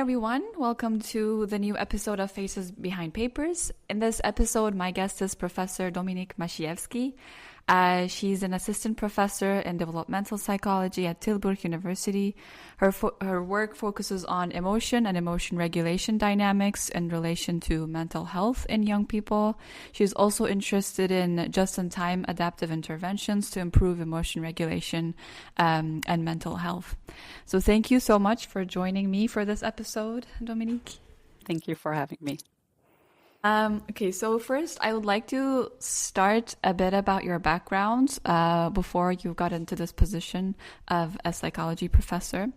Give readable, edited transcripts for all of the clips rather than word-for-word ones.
everyone. Welcome to the new episode of Faces Behind Papers. In this episode, my guest is Professor Dominique Maciewski. She's an assistant professor in developmental psychology at Tilburg University. Her work focuses on emotion and emotion regulation dynamics in relation to mental health in young people. She's also interested in just-in-time adaptive interventions to improve emotion regulation and mental health. So thank you so much for joining me for this episode, Dominique. Thank you for having me. Okay, so first I would like to start a bit about your background before you got into this position of a psychology professor.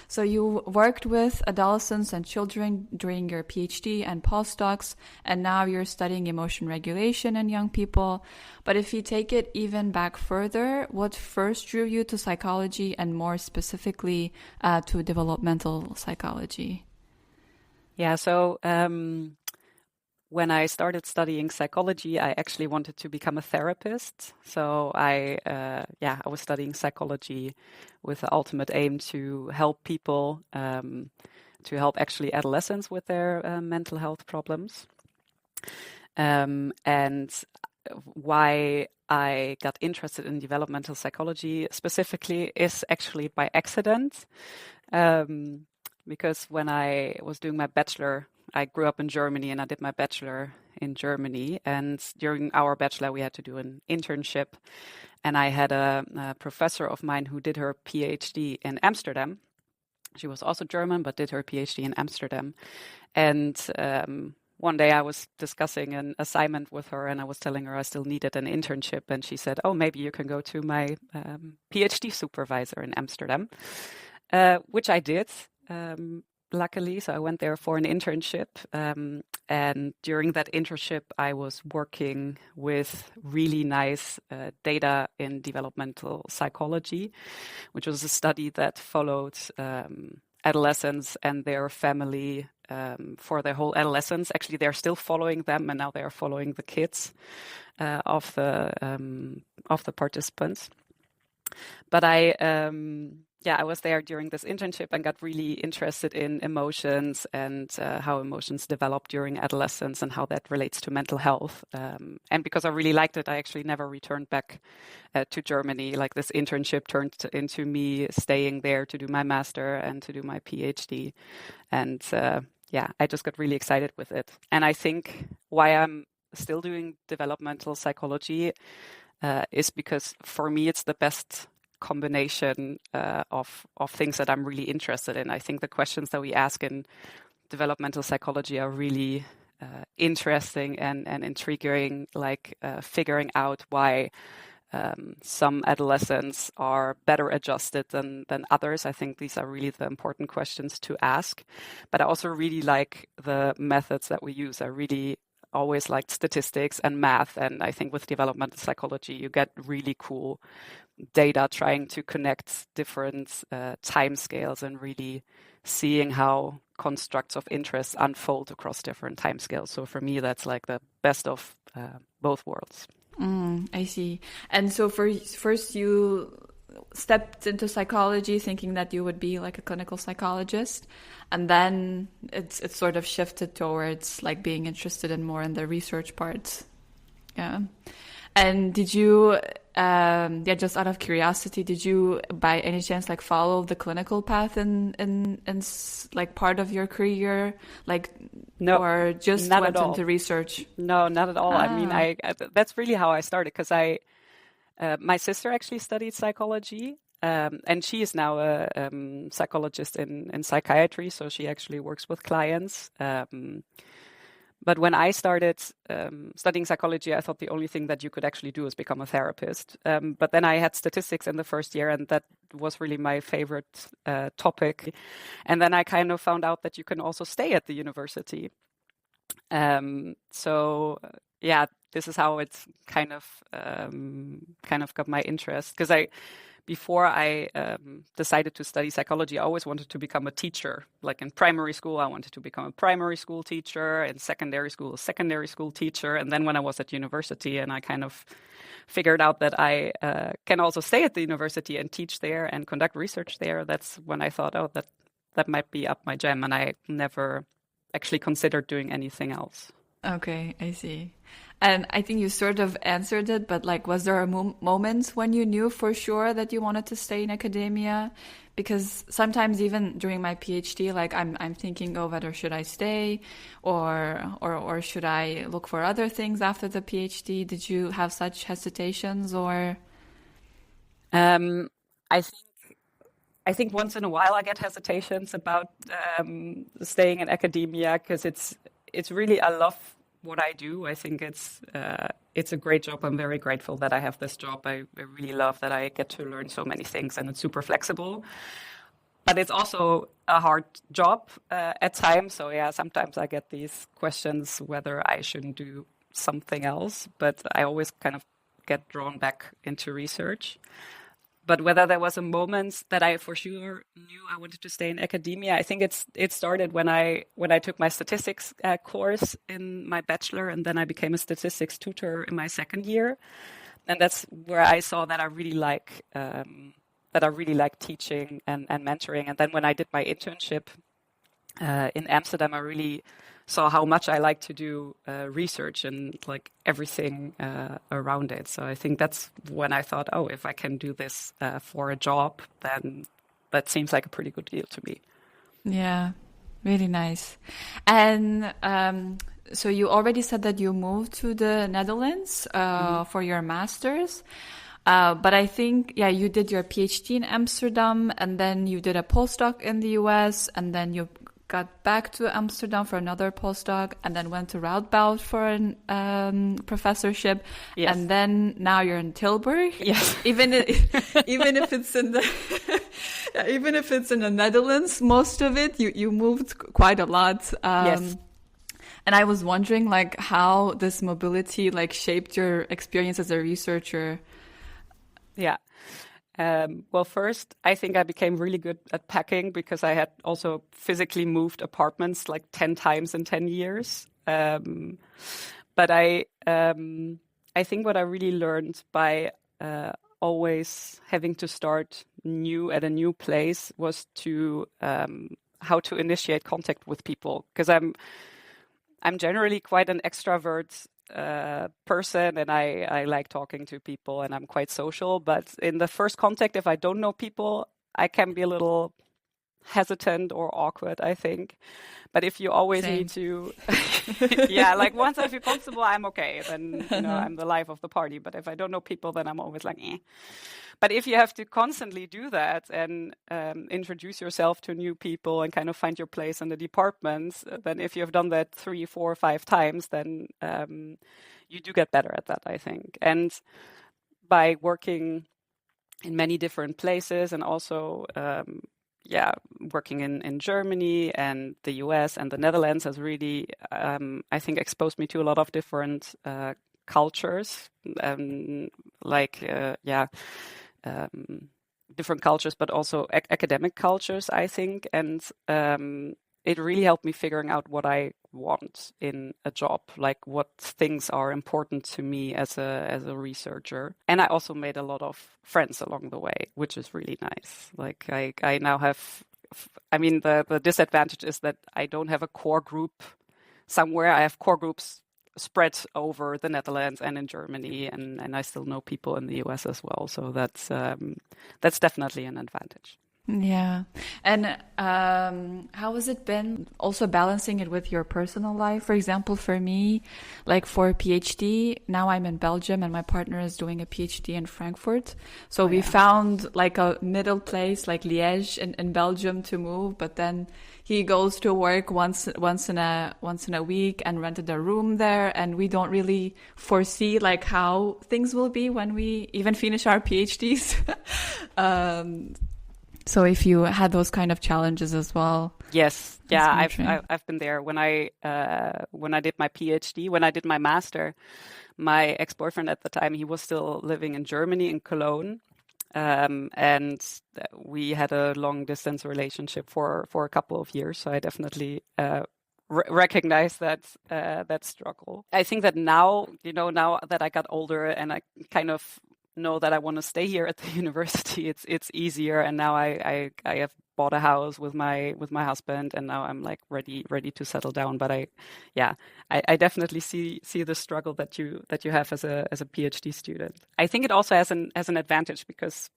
So you worked with adolescents and children during your PhD and postdocs, and now you're studying emotion regulation in young people. But if you take it even back further, what first drew you to psychology and more specifically to developmental psychology? Yeah, so when I started studying psychology, I actually wanted to become a therapist. So I was studying psychology with the ultimate aim to help people, to help actually adolescents with their mental health problems. And why I got interested in developmental psychology specifically is actually by accident. Because when I was doing my bachelor, I grew up in Germany and I did my bachelor in Germany. And during our bachelor, we had to do an internship. And I had a professor of mine who did her PhD in Amsterdam. She was also German, but did her PhD in Amsterdam. And one day I was discussing an assignment with her and I was telling her I still needed an internship. And she said, oh, maybe you can go to my PhD supervisor in Amsterdam, which I did. Luckily, so I went there for an internship, and during that internship, I was working with really nice data in developmental psychology, which was a study that followed adolescents and their family for their whole adolescence. Actually, they're still following them, and now they are following the kids of the participants. But I was there during this internship and got really interested in emotions and how emotions develop during adolescence and how that relates to mental health. And because I really liked it, I actually never returned back to Germany. Like this internship turned into me staying there to do my master and to do my PhD. And I just got really excited with it. And I think why I'm still doing developmental psychology is because for me, it's the best combination of things that I'm really interested in. I think the questions that we ask in developmental psychology are really interesting and intriguing, like figuring out why some adolescents are better adjusted than others. I think these are really the important questions to ask. But I also really like the methods that we use. I really always liked statistics and math. And I think with developmental psychology, you get really cool data trying to connect different time scales and really seeing how constructs of interest unfold across different time scales. So for me, that's like the best of both worlds. I see. And so first you stepped into psychology thinking that you would be like a clinical psychologist, and then it's sort of shifted towards like being interested in more in the research parts. Yeah. And did you, just out of curiosity, did you by any chance like follow the clinical path in like part of your career, like no, or just went into research? No, not at all. I mean, that's really how I started because my sister actually studied psychology, and she is now a psychologist in psychiatry, so she actually works with clients. But when I started studying psychology, I thought the only thing that you could actually do is become a therapist. But then I had statistics in the first year, and that was really my favorite topic. And then I kind of found out that you can also stay at the university. This is how it's kind of got my interest. Because before I decided to study psychology, I always wanted to become a teacher. Like in primary school, I wanted to become a primary school teacher. In secondary school, a secondary school teacher. And then when I was at university and I kind of figured out that I can also stay at the university and teach there and conduct research there, that's when I thought, might be up my jam, and I never actually considered doing anything else. Okay, I see. And I think you sort of answered it, but like, was there a moment when you knew for sure that you wanted to stay in academia? Because sometimes even during my PhD, like I'm thinking, oh, whether should I stay or should I look for other things after the PhD? Did you have such hesitations or? I think once in a while I get hesitations about staying in academia, because it's really, I love what I do. I think it's a great job. I'm very grateful that I have this job. I really love that I get to learn so many things, and it's super flexible. But it's also a hard job at times. So yeah, sometimes I get these questions whether I shouldn't do something else. But I always kind of get drawn back into research. But whether there was a moment that I for sure knew I wanted to stay in academia, I think it started when I took my statistics course in my bachelor, and then I became a statistics tutor in my second year, and that's where I saw that I really like teaching and mentoring. And then when I did my internship in Amsterdam, I really saw how much I like to do research and like everything around it. So I think that's when I thought, oh, if I can do this for a job, then that seems like a pretty good deal to me. Yeah, really nice. And so you already said that you moved to the Netherlands for your master's. But I think, yeah, you did your PhD in Amsterdam, and then you did a postdoc in the US, and then you got back to Amsterdam for another postdoc, and then went to Radboud for a professorship. Yes. And then now you're in Tilburg. Yes. Even if it's in the even if it's in the Netherlands, most of it you moved quite a lot. Yes. And I was wondering, like, how this mobility like shaped your experience as a researcher. Yeah. Well, first, I think I became really good at packing because I had also physically moved apartments like 10 times in 10 years. But I think what I really learned by always having to start new at a new place was to how to initiate contact with people, because I'm generally quite an extrovert person, and I like talking to people, and I'm quite social. But in the first contact, if I don't know people, I can be a little hesitant or awkward, I think. But if you always Same. need to, yeah, like once I feel comfortable, I'm okay. Then I'm the life of the party. But if I don't know people, then I'm always like, eh. But if you have to constantly do that and introduce yourself to new people and kind of find your place in the departments, then if you have done that 3, 4, 5 times, then you do get better at that, I think. And by working in many different places, and also working in Germany and the US and the Netherlands has really, I think, exposed me to a lot of different cultures, different cultures, but also academic cultures, I think. And it really helped me figuring out what I want in a job, like what things are important to me as a researcher. And I also made a lot of friends along the way, which is really nice. Like I now have, I mean, the disadvantage is that I don't have a core group somewhere. I have core groups spread over the Netherlands and in Germany, and I still know people in the US as well. So that's definitely an advantage. Yeah. And how has it been also balancing it with your personal life? For example, for me, like for a PhD, now I'm in Belgium and my partner is doing a PhD in Frankfurt. So we found like a middle place, like Liège in Belgium to move, but then he goes to work once in a week and rented a room there, and we don't really foresee like how things will be when we even finish our PhDs. So if you had those kind of challenges as well. Yes. Yeah, I've been there. When I did my PhD, when I did my master, my ex-boyfriend at the time, he was still living in Germany, in Cologne. And we had a long distance relationship for a couple of years. So I definitely recognize that struggle. I think that now that I got older and I kind of know that I want to stay here at the university, it's easier. And now I have bought a house with my husband, and now I'm like ready to settle down. But I definitely see the struggle that you have as a PhD student. I think it also has an advantage because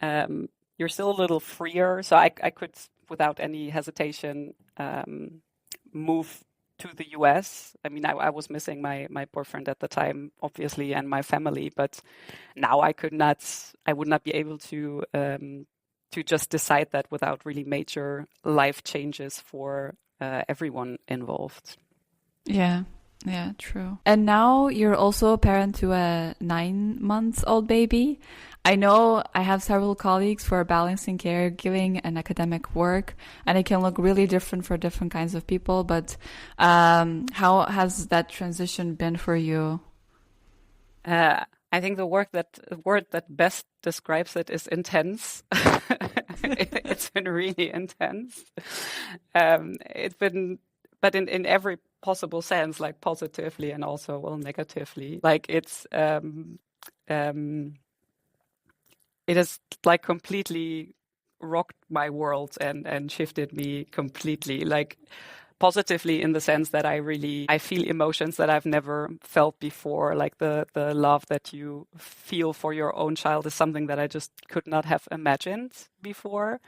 you're still a little freer. So I could, without any hesitation, move to the US. I mean, I was missing my boyfriend at the time, obviously, and my family, but now I would not be able to just decide that without really major life changes for everyone involved. Yeah, true. And now you're also a parent to a 9-month-old baby. I know I have several colleagues who are balancing caregiving and academic work, and it can look really different for different kinds of people. But how has that transition been for you? I think the word that best describes it is intense. It's been really intense. It's been, but in every possible sense, like positively and also, well, negatively. Like it has like completely rocked my world and shifted me completely. Like positively in the sense that I feel emotions that I've never felt before. Like the love that you feel for your own child is something that I just could not have imagined before.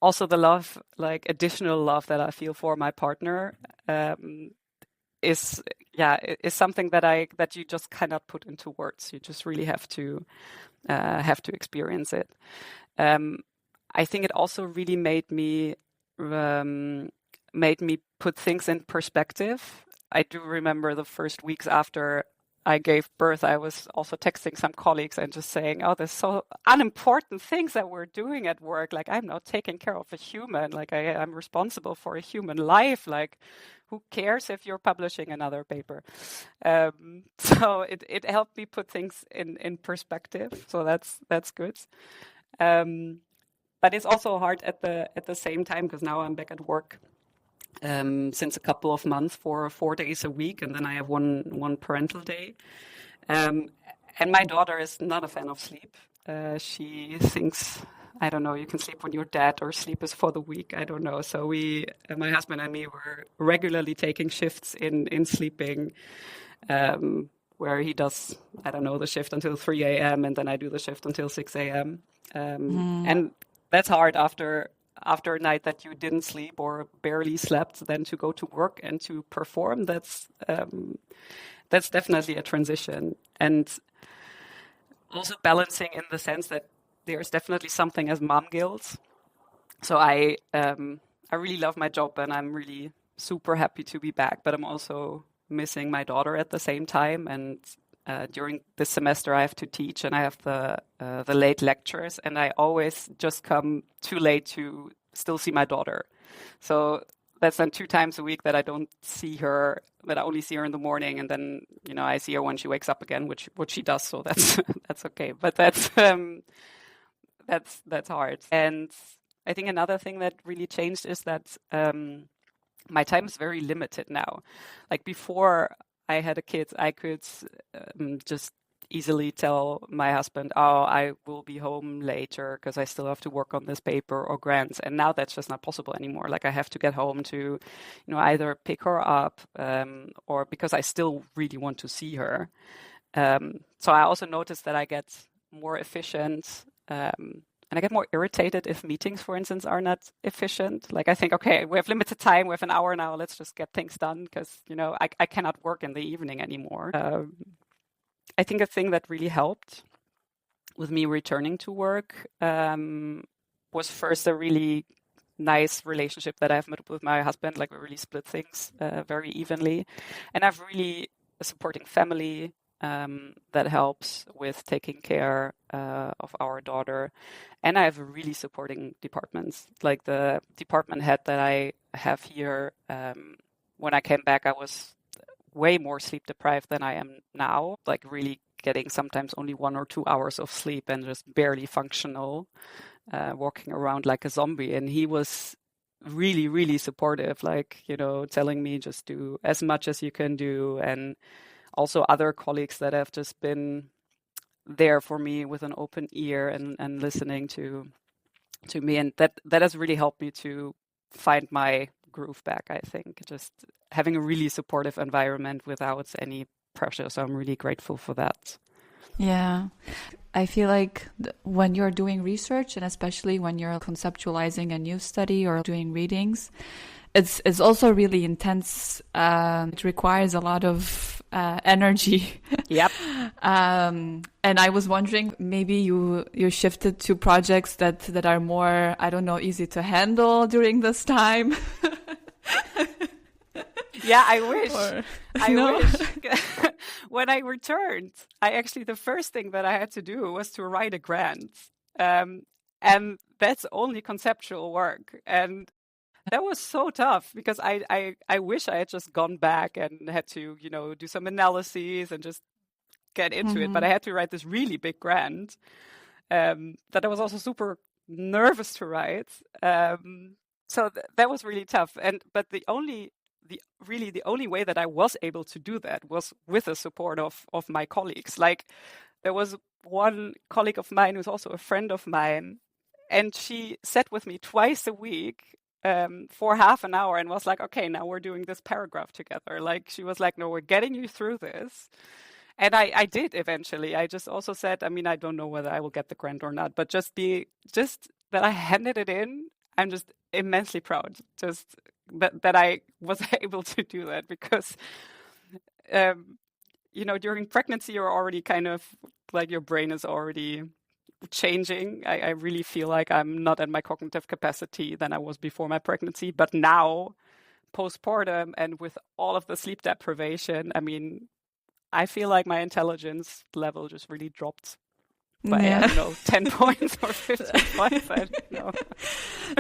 Also the love, like additional love that I feel for my partner, is something that you just cannot put into words. You just really have to experience it. I think it also really made me put things in perspective. I do remember the first weeks after I gave birth, I was also texting some colleagues and just saying, "Oh, there's so unimportant things that we're doing at work. Like I'm not taking care of a human. Like I'm responsible for a human life. Like who cares if you're publishing another paper?" So it helped me put things in perspective. So that's good. But it's also hard at the same time because now I'm back at work since a couple of months for 4 days a week, and then I have one parental day. And my daughter is not a fan of sleep. She thinks, I don't know, you can sleep when you're dead, or sleep is for the weak. I don't know. So my husband and me were regularly taking shifts in sleeping, where he does, I don't know, the shift until 3 a.m. and then I do the shift until 6 a.m. And that's hard after a night that you didn't sleep or barely slept, then to go to work and to perform. That's definitely a transition. And also balancing in the sense that there's definitely something as mom guilt. So I really love my job and I'm really super happy to be back, but I'm also missing my daughter at the same time. And during this semester I have to teach and I have the late lectures, and I always just come too late to still see my daughter. So that's then 2 times a week that I don't see her, that I only see her in the morning, and then I see her when she wakes up again, which she does. So that's that's okay. But that's hard. And I think another thing that really changed is that my time is very limited now. Like before I had a kid, I could just easily tell my husband, "Oh, I will be home later because I still have to work on this paper or grants." And now that's just not possible anymore. Like I have to get home to, either pick her up or because I still really want to see her. So I also noticed that I get more efficient. And I get more irritated if meetings, for instance, are not efficient. Like I think, okay, we have limited time. We have an hour now. Let's just get things done because, I cannot work in the evening anymore. I think a thing that really helped with me returning to work was first a really nice relationship that I've met with my husband. Like we really split things very evenly. And I've really a supporting family that helps with taking care of our daughter. And I have really supporting departments. Like the department head that I have here, when I came back, I was way more sleep deprived than I am now, like really getting sometimes only 1 or 2 hours of sleep and just barely functional, walking around like a zombie. And he was really, really supportive, like, telling me just do as much as you can do. And also other colleagues that have just been there for me with an open ear and listening to me. And that has really helped me to find my groove back, I think. Just having a really supportive environment without any pressure. So I'm really grateful for that. Yeah. I feel like when you're doing research, and especially when you're conceptualizing a new study or doing readings, it's also really intense. It requires a lot of energy. Yep. And I was wondering, maybe you shifted to projects that are more, I don't know, easy to handle during this time. Yeah, I wish. I wish. When I returned, the first thing that I had to do was to write a grant. And that's only conceptual work. And that was so tough because I wish I had just gone back and had to, do some analyses and just get into it. But I had to write this really big grant that I was also super nervous to write. So that was really tough. But the only way that I was able to do that was with the support of my colleagues. Like, there was one colleague of mine who's also a friend of mine, and she sat with me twice a week for half an hour and was like, okay, now we're doing this paragraph together. Like, she was like, no, we're getting you through this. And I did eventually. I just also said, I don't know whether I will get the grant or not, but just that I handed it in, I'm just immensely proud. Just that I was able to do that because, during pregnancy, you're already kind of like your brain is already changing. I really feel like I'm not at my cognitive capacity than I was before my pregnancy. But now, postpartum and with all of the sleep deprivation, I feel like my intelligence level just really dropped by, I don't know, 10 points or 15 points. I don't know.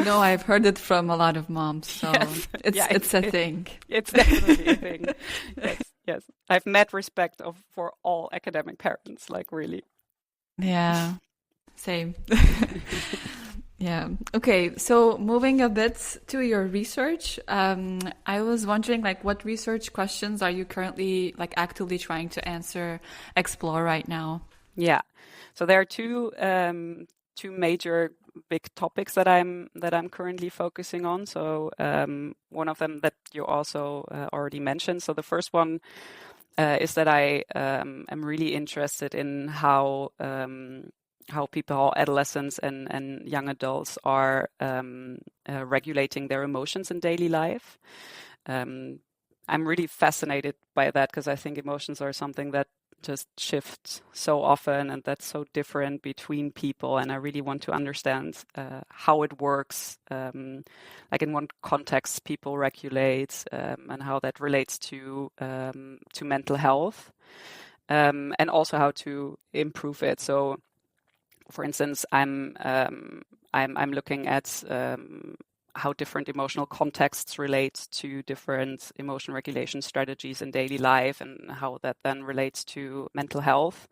No, I've heard it from a lot of moms. So it's a thing. It's definitely a thing. Yes. I've met respect for all academic parents, like, really. Yeah, same. Yeah. Okay. So moving a bit to your research, I was wondering, like, what research questions are you currently actively trying to explore right now? Yeah. So there are two major big topics that I'm currently focusing on. So one of them that you also already mentioned. So the first one is that I am really interested in how adolescents and young adults are regulating their emotions in daily life. I'm really fascinated by that because I think emotions are something that just shift so often and that's so different between people, and I really want to understand how it works, like in what context people regulate, and how that relates to mental health, and also how to improve it. So, for instance, I'm looking at how different emotional contexts relate to different emotion regulation strategies in daily life and how that then relates to mental health.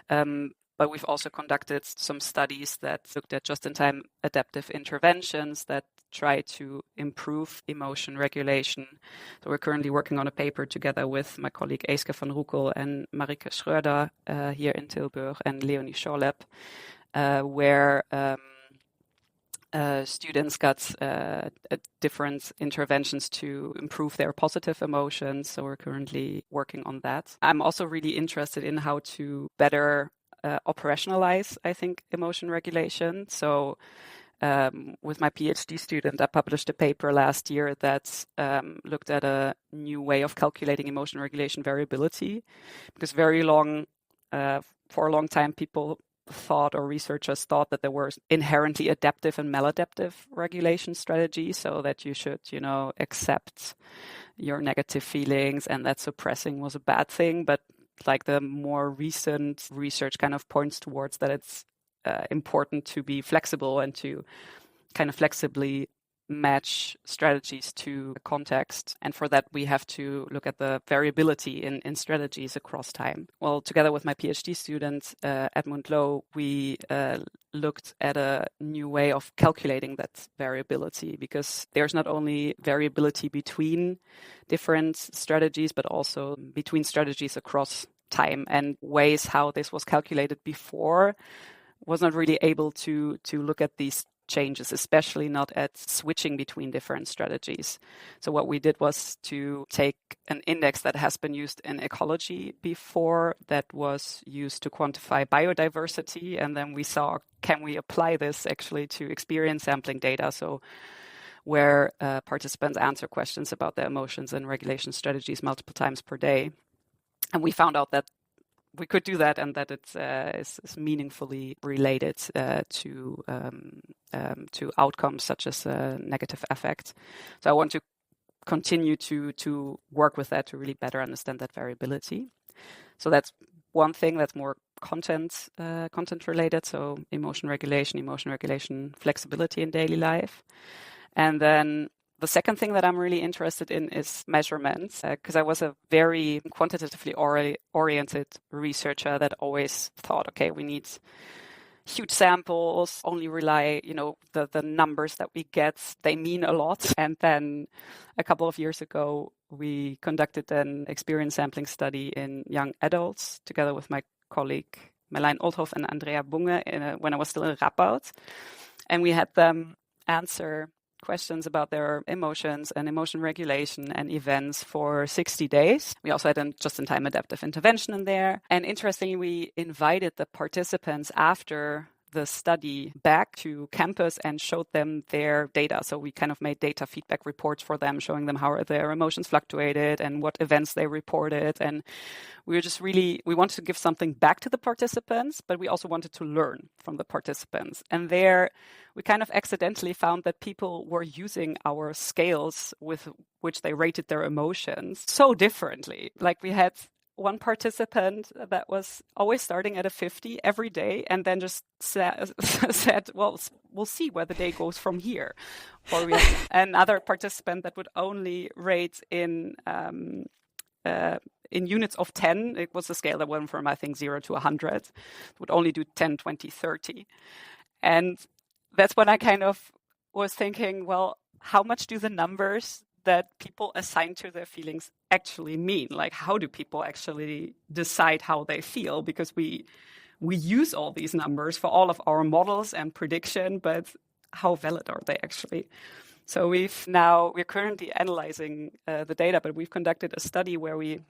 But we've also conducted some studies that looked at just-in-time adaptive interventions that try to improve emotion regulation. So we're currently working on a paper together with my colleague Eske van Roekel and Marike Schröder here in Tilburg and Leonie Schorlep, where students got different interventions to improve their positive emotions. So we're currently working on that. I'm also really interested in how to better operationalize, I think, emotion regulation. So with my PhD student, I published a paper last year that looked at a new way of calculating emotion regulation variability, because for a long time, people thought, or researchers thought, that there were inherently adaptive and maladaptive regulation strategies, so that you should, accept your negative feelings and that suppressing was a bad thing. But like the more recent research kind of points towards that it's important to be flexible and to kind of flexibly match strategies to context. And for that, we have to look at the variability in strategies across time. Well, together with my PhD student, Edmund Lowe, we looked at a new way of calculating that variability, because there's not only variability between different strategies, but also between strategies across time, and ways how this was calculated before was not really able to look at these changes, especially not at switching between different strategies. So what we did was to take an index that has been used in ecology before, that was used to quantify biodiversity, and then we saw, can we apply this actually to experience sampling data? So where participants answer questions about their emotions and regulation strategies multiple times per day. And we found out that we could do that, and that it is meaningfully related to outcomes such as negative affect. So I want to continue to work with that to really better understand that variability. So that's one thing that's more content related. So emotion regulation, flexibility in daily life. And then the second thing that I'm really interested in is measurements, because I was a very quantitatively oriented researcher that always thought, okay, we need huge samples, only rely, the numbers that we get, they mean a lot. And then a couple of years ago, we conducted an experience sampling study in young adults together with my colleague Marlijn Oldhoff and Andrea Bunge when I was still in Radboud. And we had them answer questions about their emotions and emotion regulation and events for 60 days. We also had a just-in-time adaptive intervention in there. And interestingly, we invited the participants after the study back to campus and showed them their data. So we kind of made data feedback reports for them, showing them how their emotions fluctuated and what events they reported. And we wanted to give something back to the participants, but we also wanted to learn from the participants. And there we kind of accidentally found that people were using our scales with which they rated their emotions so differently. Like we had one participant that was always starting at a 50 every day and then just said, well, we'll see where the day goes from here. Or we had another participant that would only rate in units of 10. It was a scale that went from, I think, 0 to 100. It would only do 10, 20, 30. And that's when I kind of was thinking, well, how much do the numbers that people assign to their feelings actually mean? Like, how do people actually decide how they feel? Because we use all these numbers for all of our models and prediction, but how valid are they actually? So we're currently analyzing the data, but we've conducted a study where we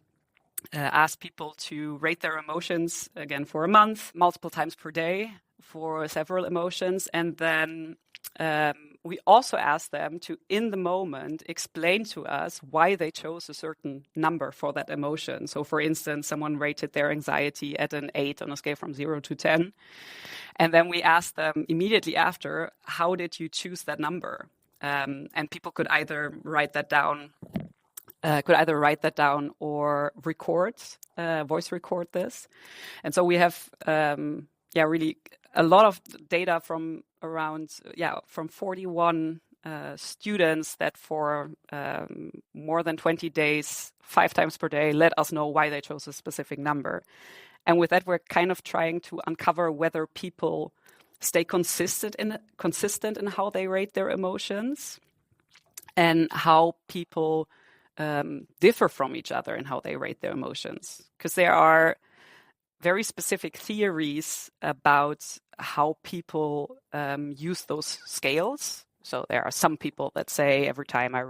asked people to rate their emotions, again, for a month, multiple times per day for several emotions. And then we also asked them to, in the moment, explain to us why they chose a certain number for that emotion. So, for instance, someone rated their anxiety at an 8 on a scale from 0 to 10. And then we asked them immediately after, how did you choose that number? And people could either write that down or voice record this. And so we have, really a lot of data from 41 students that for more than 20 days, 5 times per day, let us know why they chose a specific number. And with that, we're kind of trying to uncover whether people stay consistent in how they rate their emotions and how people differ from each other in how they rate their emotions. Because there are very specific theories about how people use those scales. So there are some people that say every time I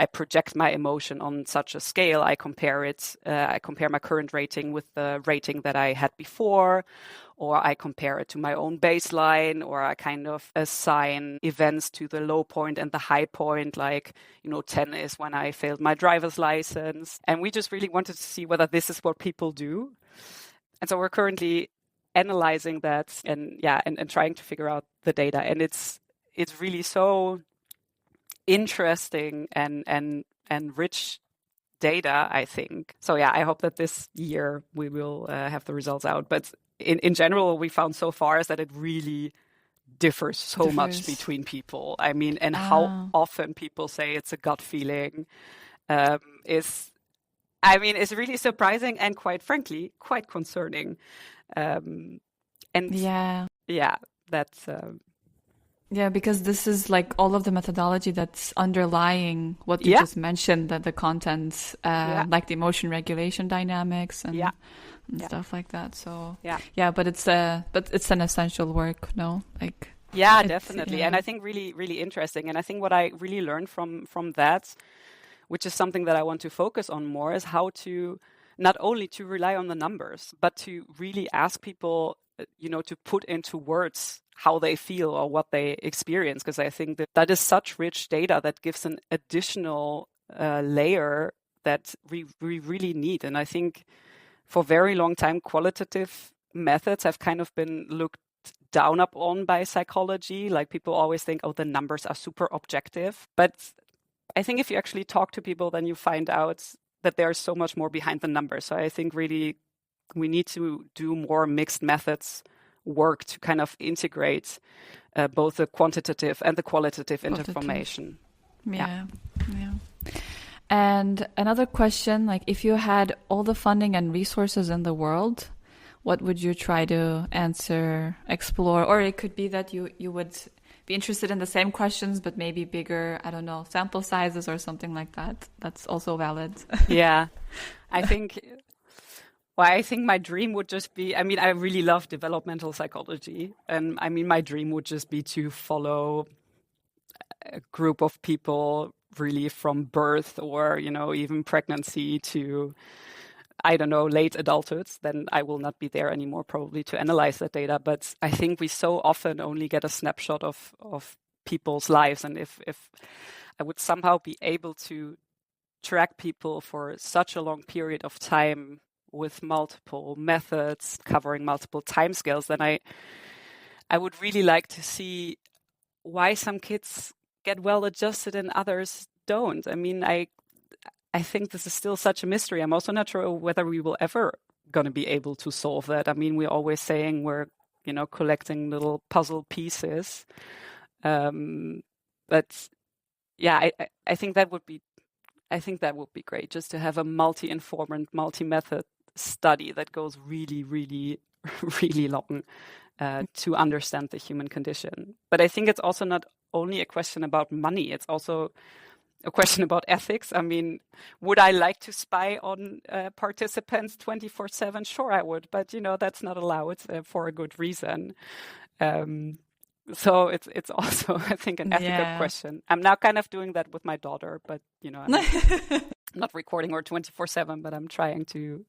project my emotion on such a scale, I compare my current rating with the rating that I had before, or I compare it to my own baseline, or I kind of assign events to the low point and the high point, like, 10 is when I failed my driver's license. And we just really wanted to see whether this is what people do. And so we're currently analyzing that and trying to figure out the data. And it's really so interesting and rich data, I think. So I hope that this year we will have the results out. But in general, we found so far is that it really differs so much between people. I mean, and how often people say it's a gut feeling is really surprising and, quite frankly, quite concerning. That's Yeah, because this is like all of the methodology that's underlying what you just mentioned, that the content, like the emotion regulation dynamics and stuff like that. So but it's an essential work, no? Like definitely. And I think really, really interesting. And I think what I really learned from that, which is something that I want to focus on more, is how to not only to rely on the numbers, but to really ask people, to put into words how they feel or what they experience. Because I think that is such rich data that gives an additional layer that we really need. And I think for a very long time, qualitative methods have kind of been looked down upon by psychology. Like people always think, oh, the numbers are super objective. But I think if you actually talk to people, then you find out that there's so much more behind the numbers. So I think really we need to do more mixed methods work to kind of integrate both the quantitative and the qualitative information. Yeah. And another question, like if you had all the funding and resources in the world, what would you try to answer, explore? Or it could be that you would be interested in the same questions, but maybe bigger, I don't know, sample sizes or something like that. That's also valid. I think my dream would just be, I really love developmental psychology. And my dream would just be to follow a group of people really from birth or, even pregnancy to, I don't know, late adulthood. Then I will not be there anymore probably to analyze that data. But I think we so often only get a snapshot of people's lives. And if I would somehow be able to track people for such a long period of time with multiple methods covering multiple timescales, then I would really like to see why some kids get well adjusted and others don't. I think this is still such a mystery. I'm also not sure whether we will ever going to be able to solve that. We're always saying we're, collecting little puzzle pieces. But yeah, I think that would be great, just to have a multi-informant, multi-method study that goes really, really, really long to understand the human condition. But I think it's also not only a question about money. It's also a question about ethics. Would I like to spy on participants 24/7? Sure, I would. But, that's not allowed for a good reason. So it's also, I think, an ethical question. I'm now kind of doing that with my daughter, but, I'm not recording her 24/7, but I'm trying to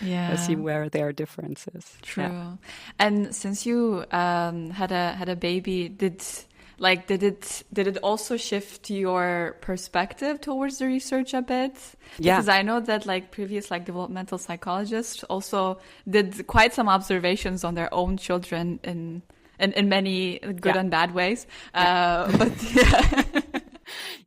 see where there are differences. True. Yeah. And since you had a baby, did it also shift your perspective towards the research a bit? Yeah. Because I know that previous developmental psychologists also did quite some observations on their own children in many good and bad ways. But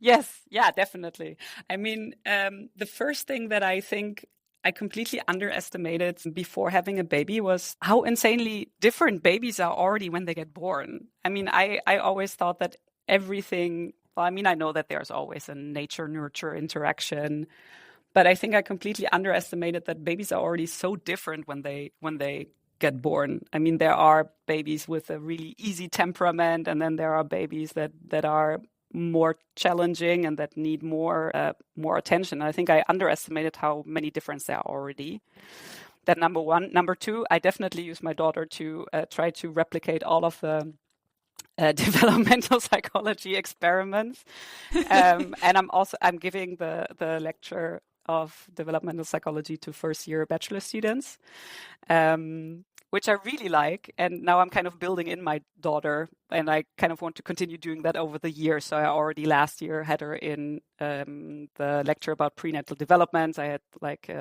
Yes, definitely. The first thing that I think I completely underestimated before having a baby was how insanely different babies are already when they get born. I always thought that everything, I know that there's always a nature-nurture interaction, but I think I completely underestimated that babies are already so different when they get born. There are babies with a really easy temperament, and then there are babies that are more challenging and that need more attention. I think I underestimated how many differences there are already. That number one. Number two, I definitely use my daughter to try to replicate all of the developmental psychology experiments. And I'm giving the lecture of developmental psychology to first-year bachelor students, which I really like. And now I'm kind of building in my daughter, and I kind of want to continue doing that over the years. So I already last year had her in the lecture about prenatal development. I had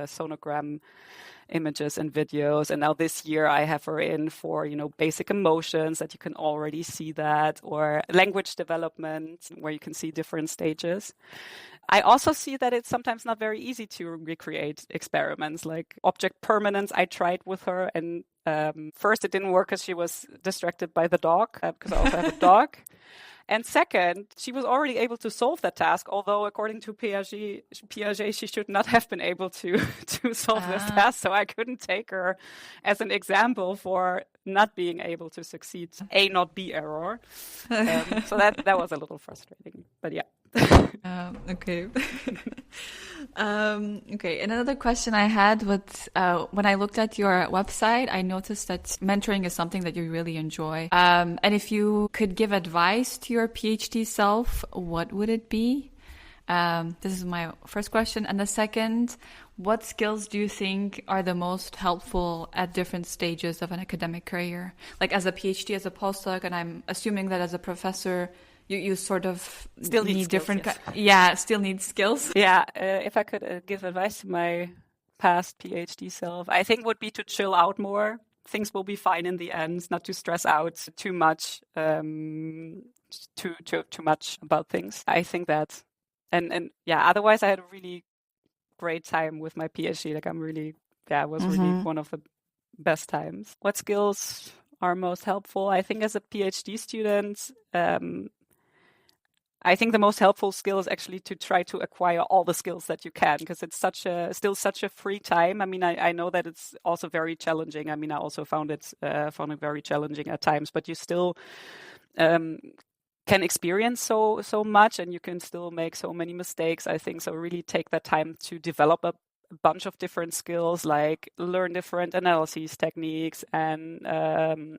sonogram images and videos. And now this year I have her in for, basic emotions, that you can already see that, or language development, where you can see different stages. I also see that it's sometimes not very easy to recreate experiments like object permanence. I tried with her, and first it didn't work because she was distracted by the dog, because I also have a dog. And second, she was already able to solve that task, although according to Piaget, she should not have been able to solve this task. So I couldn't take her as an example for not being able to succeed, A, not B error. So that was a little frustrating, but yeah. Okay. Okay. And another question I had was when I looked at your website, I noticed that mentoring is something that you really enjoy. And if you could give advice to your PhD self, what would it be? This is my first question. And the second, what skills do you think are the most helpful at different stages of an academic career? Like as a PhD, as a postdoc, and I'm assuming that as a professor, you sort of still need skills, different, yes. Still need skills. Yeah, if I could give advice to my past PhD self, I think would be to chill out more. Things will be fine in the end, not to stress out too much, too much about things. I think that, and yeah, otherwise I had a really great time with my PhD. Like it was really one of the best times. What skills are most helpful? I think as a PhD student, I think the most helpful skill is actually to try to acquire all the skills that you can, because it's still such a free time. I mean, I know that it's also very challenging. I mean, I also found it very challenging at times, but you still can experience so much, and you can still make so many mistakes, I think. So really take that time to develop a bunch of different skills, like learn different analysis techniques and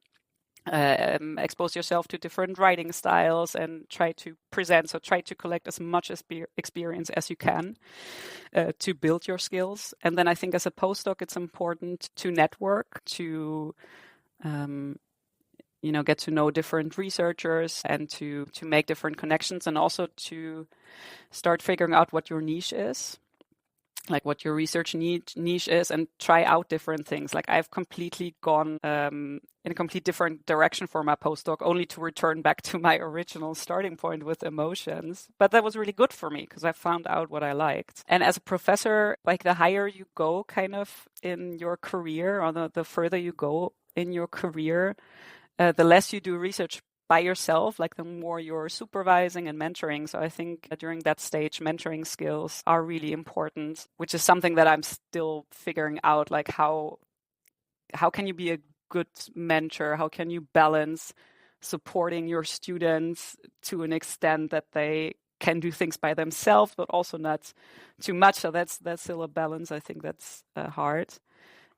expose yourself to different writing styles and try to present. So try to collect as much experience as you can to build your skills. And then I think as a postdoc, it's important to network, to get to know different researchers and to make different connections, and also to start figuring out what your niche is. Like what your research niche is, and try out different things. Like I've completely gone in a complete different direction for my postdoc, only to return back to my original starting point with emotions. But that was really good for me because I found out what I liked. And as a professor, like the higher you go kind of in your career, or the further you go in your career, the less you do research by yourself, like the more you're supervising and mentoring. So I think during that stage, mentoring skills are really important, which is something that I'm still figuring out. Like how can you be a good mentor? How can you balance supporting your students to an extent that they can do things by themselves, but also not too much? So that's still a balance. I think that's hard.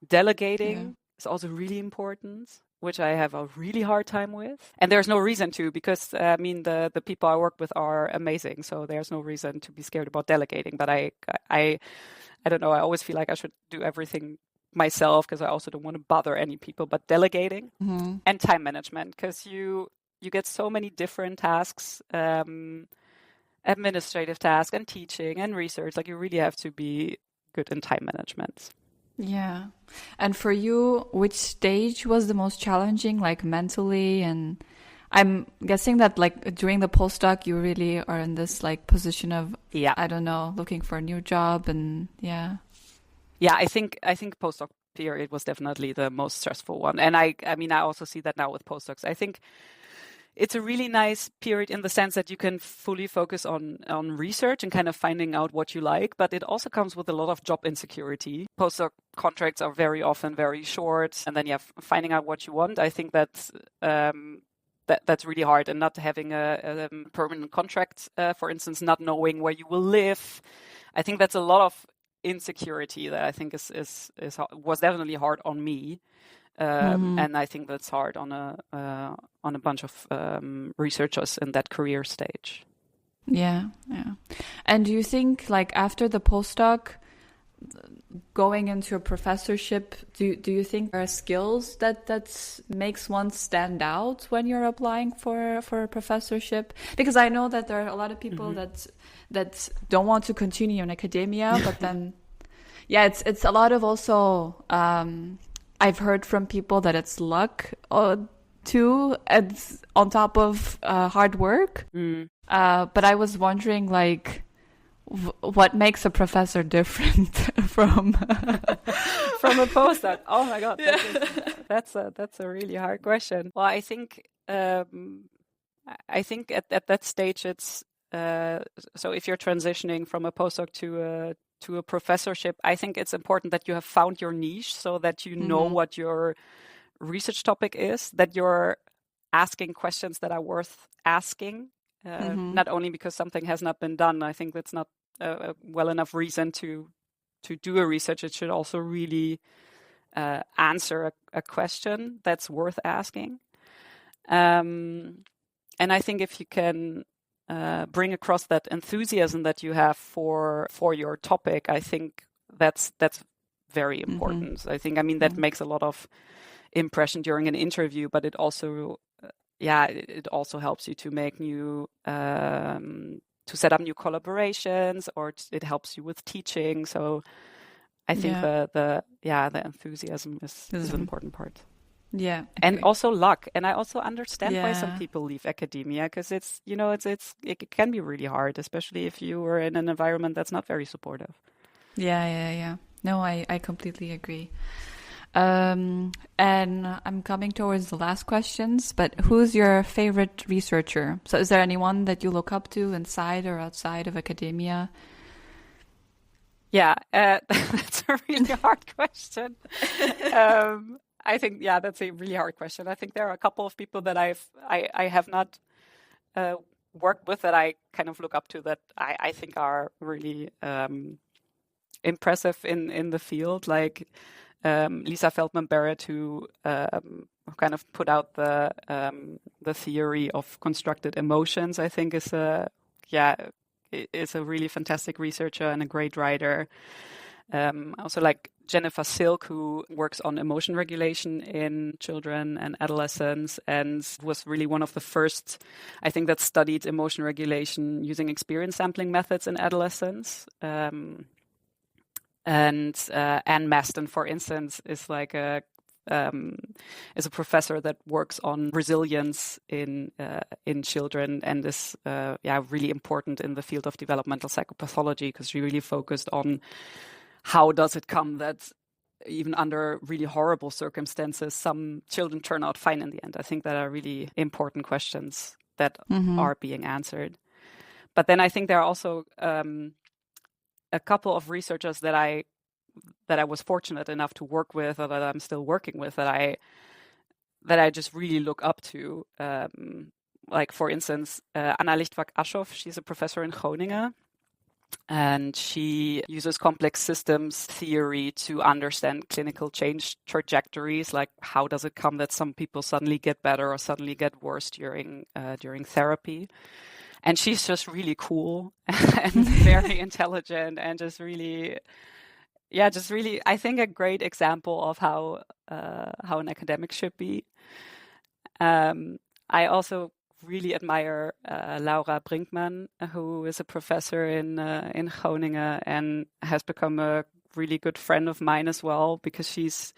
Delegating is also really important, which I have a really hard time with. And there's no reason to, because I mean, the people I work with are amazing. So there's no reason to be scared about delegating. But I don't know, I always feel like I should do everything myself because I also don't want to bother any people. But delegating and time management, because you get so many different tasks, administrative tasks and teaching and research. Like you really have to be good in time management. Yeah. And for you, which stage was the most challenging, like mentally? And I'm guessing that like during the postdoc, you really are in this like position of, I don't know, looking for a new job and Yeah, I think postdoc period was definitely the most stressful one. And I mean, I also see that now with postdocs. I think it's a really nice period in the sense that you can fully focus on research and kind of finding out what you like, but it also comes with a lot of job insecurity. Postdoc contracts are very often very short, and then finding out what you want. I think that's really hard, and not having a permanent contract, for instance, not knowing where you will live. I think that's a lot of insecurity that I think was definitely hard on me. And I think that's hard on a bunch of researchers in that career stage. Yeah. And do you think, like after the postdoc, going into a professorship, do you think there are skills that makes one stand out when you're applying for a professorship? Because I know that there are a lot of people that don't want to continue in academia, but then it's a lot of also. I've heard from people that it's luck too, it's on top of hard work. But I was wondering, like, what makes a professor different from a postdoc? Oh my God, that's a really hard question. Well, I think at that stage it's so if you're transitioning from a postdoc to a professorship, I think it's important that you have found your niche, so that you know what your research topic is, that you're asking questions that are worth asking, not only because something has not been done. I think that's not a well enough reason to do a research. It should also really answer a question that's worth asking. And I think if you can bring across that enthusiasm that you have for your topic, I think that's very important. I think, that makes a lot of impression during an interview, but it also, it also helps you to make new, to set up new collaborations, or it helps you with teaching. So I think the enthusiasm is an important part. Yeah. And also luck. And I also understand why some people leave academia, because it can be really hard, especially if you are in an environment that's not very supportive. Yeah. No, I completely agree. And I'm coming towards the last questions, but who's your favorite researcher? So is there anyone that you look up to inside or outside of academia? Yeah, that's a really hard question. I think, that's a really hard question. I think there are a couple of people that I have not worked with that I kind of look up to, that I think are really impressive in the field, like Lisa Feldman Barrett, who kind of put out the theory of constructed emotions. I think is a really fantastic researcher and a great writer. Also like Jennifer Silk, who works on emotion regulation in children and adolescents, and was really one of the first, I think, that studied emotion regulation using experience sampling methods in adolescents. And Anne Maston, for instance, is like a professor that works on resilience in children, and is really important in the field of developmental psychopathology, because she really focused on how does it come that even under really horrible circumstances, some children turn out fine in the end. I think that are really important questions that are being answered. But then I think there are also a couple of researchers that I was fortunate enough to work with, or that I'm still working with, that I just really look up to. Like, for instance, Anna Lichtwak-Aschoff, she's a professor in Groningen, and she uses complex systems theory to understand clinical change trajectories. Like, how does it come that some people suddenly get better or suddenly get worse during therapy? And she's just really cool and very intelligent, and just really, I think, a great example of how an academic should be. I also really admire Laura Brinkman, who is a professor in Groningen and has become a really good friend of mine as well, because she's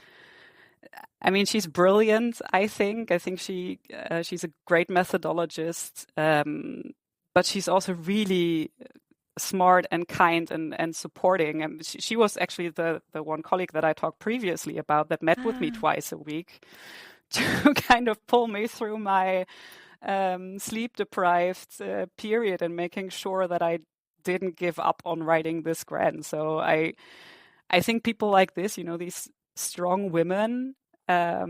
brilliant. I think she's a great methodologist, but she's also really smart and kind and supporting. And she was actually the one colleague that I talked previously about that met with me twice a week to kind of pull me through my sleep-deprived period, and making sure that I didn't give up on writing this grant. So I think people like this, these strong women, are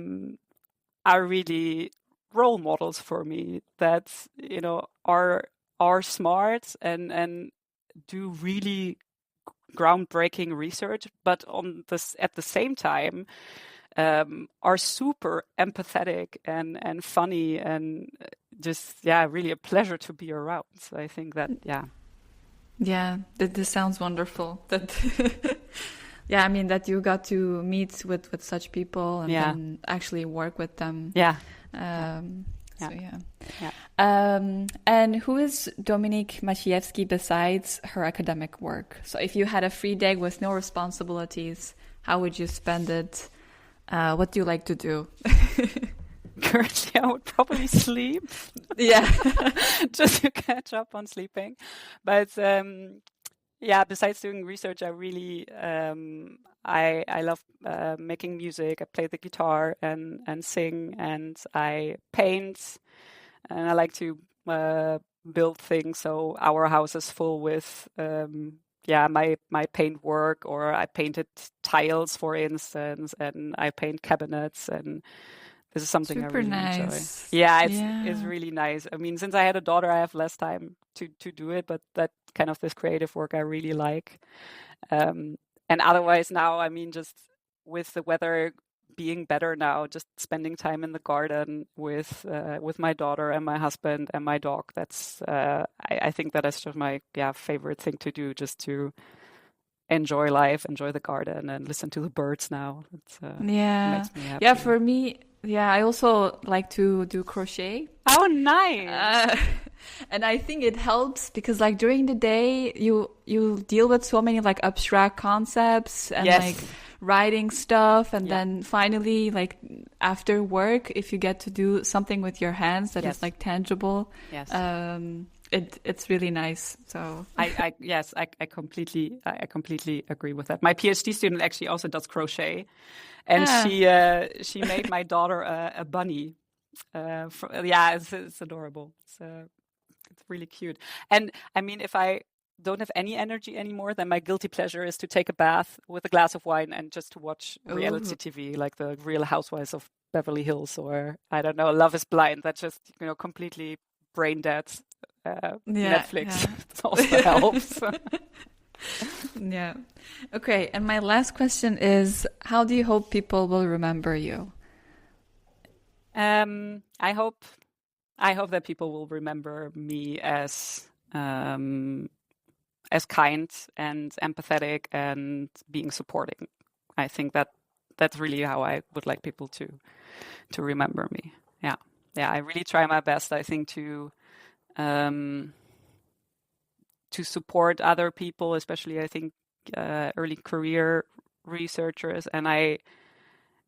really role models for me, that are smart and do really groundbreaking research, but at the same time are super empathetic and funny, and just really a pleasure to be around. So I think that this sounds wonderful. That that you got to meet with such people and then actually work with them. And who is Dominique Maciewski besides her academic work? So if you had a free day with no responsibilities, how would you spend it? What do you like to do? Currently, I would probably sleep. Just to catch up on sleeping. But besides doing research, I really I love making music. I play the guitar and sing, and I paint, and I like to build things. So our house is full with my paint work, or I painted tiles, for instance, and I paint cabinets, and this is something I Super really enjoy. nice. Yeah, it's Yeah. really nice. I mean, since I had a daughter, I have less time to do it, but that kind of this creative work I really like. And otherwise now, I mean, just with the weather being better now, just spending time in the garden with my daughter and my husband and my dog. That's I think that is just my favorite thing to do, just to enjoy life, enjoy the garden, and listen to the birds now. It makes me happy. Yeah, for me, I also like to do crochet. Oh, nice. And I think it helps because like during the day you deal with so many like abstract concepts and Yes. like writing stuff, and then finally like after work, if you get to do something with your hands that is like tangible, it's really nice. So I completely agree with that. My PhD student actually also does crochet, and she made my daughter a bunny. It's adorable. It's really cute. And I mean, if I don't have any energy anymore, then my guilty pleasure is to take a bath with a glass of wine and just to watch reality TV, like the Real Housewives of Beverly Hills, or I don't know, Love is Blind. That's just completely brain dead. Netflix also helps. Yeah. Okay. And my last question is, how do you hope people will remember you? I hope that people will remember me as kind and empathetic and being supporting. I think that's really how I would like people to remember me. Yeah. I really try my best, I think, to support other people, especially I think early career researchers, and I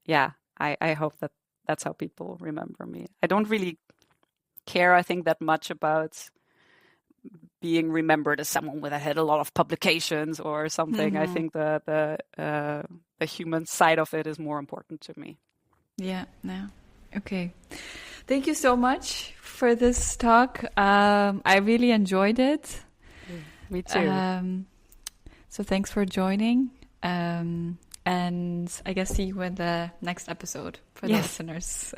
hope that that's how people remember me. I don't really care, I think, that much about being remembered as someone that had a lot of publications or something. I think the human side of it is more important to me. Yeah. Okay. Thank you so much for this talk. I really enjoyed it. Me too. So thanks for joining. And I guess see you in the next episode for the listeners.